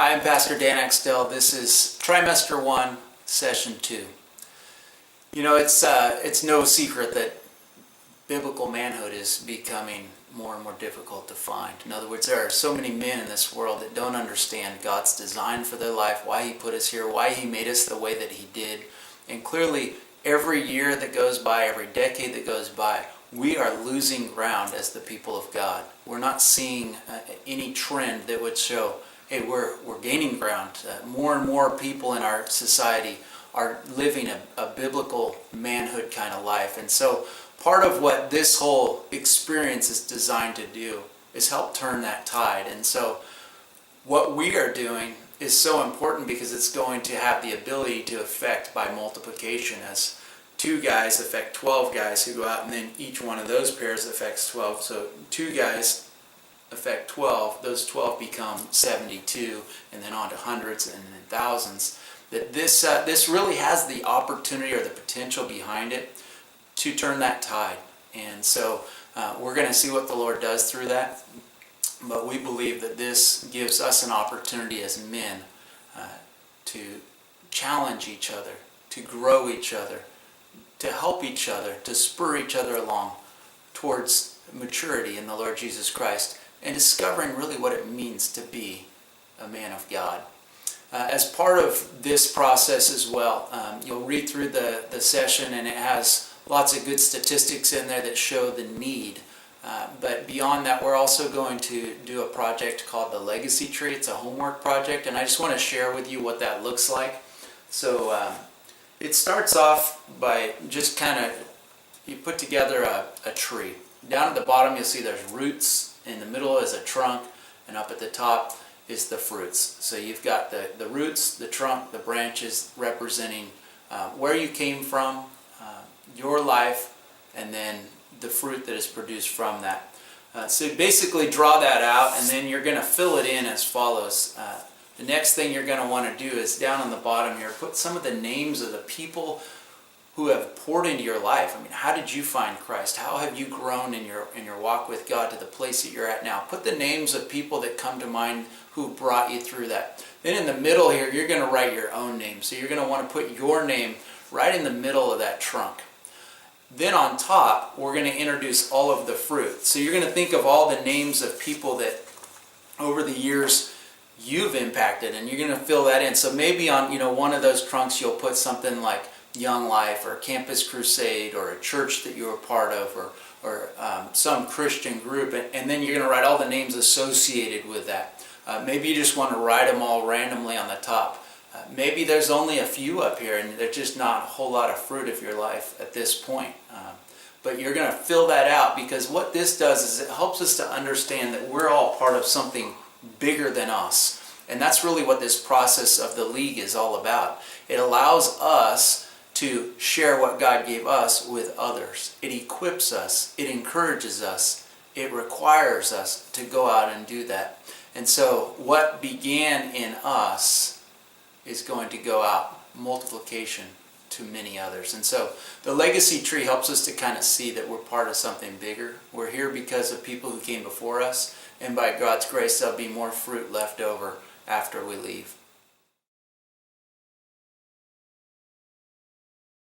Hi, I'm Pastor Dan Axtell. This is trimester 1, session 2. You know, it's no secret that biblical manhood is becoming more and more difficult to find. In other words, there are so many men in this world that don't understand God's design for their life, why He put us here, why He made us the way that He did. And clearly, every year that goes by, every decade that goes by, we are losing ground as the people of God. We're not seeing any trend that would show, hey, we're gaining ground. More and more people in our society are living a biblical manhood kind of life. And so part of what this whole experience is designed to do is help turn that tide. And so what we are doing is so important because it's going to have the ability to affect by multiplication, as 2 guys affect 12 guys who go out, and then each one of those pairs affects 12. So 2 guys affect 12, those 12 become 72, and then on to hundreds and then thousands. That this really has the opportunity or the potential behind it to turn that tide. And so we're going to see what the Lord does through that. But we believe that this gives us an opportunity as men to challenge each other, to grow each other, to help each other, to spur each other along towards maturity in the Lord Jesus Christ, and discovering really what it means to be a man of God. As part of this process as well, you'll read through the session, and it has lots of good statistics in there that show the need. But beyond that, we're also going to do a project called the Legacy Tree. It's a homework project, and I just want to share with you what that looks like. So it starts off by just kind of, you put together a tree. Down at the bottom you'll see there's roots, in the middle is a trunk, and up at the top is the fruits. So you've got the roots, the trunk, the branches representing where you came from, your life, and then the fruit that is produced from that. So basically draw that out, and then you're going to fill it in as follows. The next thing you're going to want to do is down on the bottom here, put some of the names of the people who have poured into your life. I mean, how did you find Christ? How have you grown in your walk with God to the place that you're at now? Put the names of people that come to mind who brought you through that. Then in the middle here, you're going to write your own name. So you're going to want to put your name right in the middle of that trunk. Then on top, we're going to introduce all of the fruit. So you're going to think of all the names of people that over the years you've impacted, and you're going to fill that in. So maybe on one of those trunks you'll put something like Young Life or Campus Crusade or a church that you were part of, or some Christian group, and then you're going to write all the names associated with that. Maybe you just want to write them all randomly on the top. Maybe there's only a few up here and there's just not a whole lot of fruit of your life at this point. But you're going to fill that out, because what this does is it helps us to understand that we're all part of something bigger than us. And that's really what this process of the league is all about. It allows us to share what God gave us with others. It equips us, it encourages us, it requires us to go out and do that. And so what began in us is going to go out, multiplication to many others. And so the legacy tree helps us to kind of see that we're part of something bigger. We're here because of people who came before us, and by God's grace there'll be more fruit left over after we leave.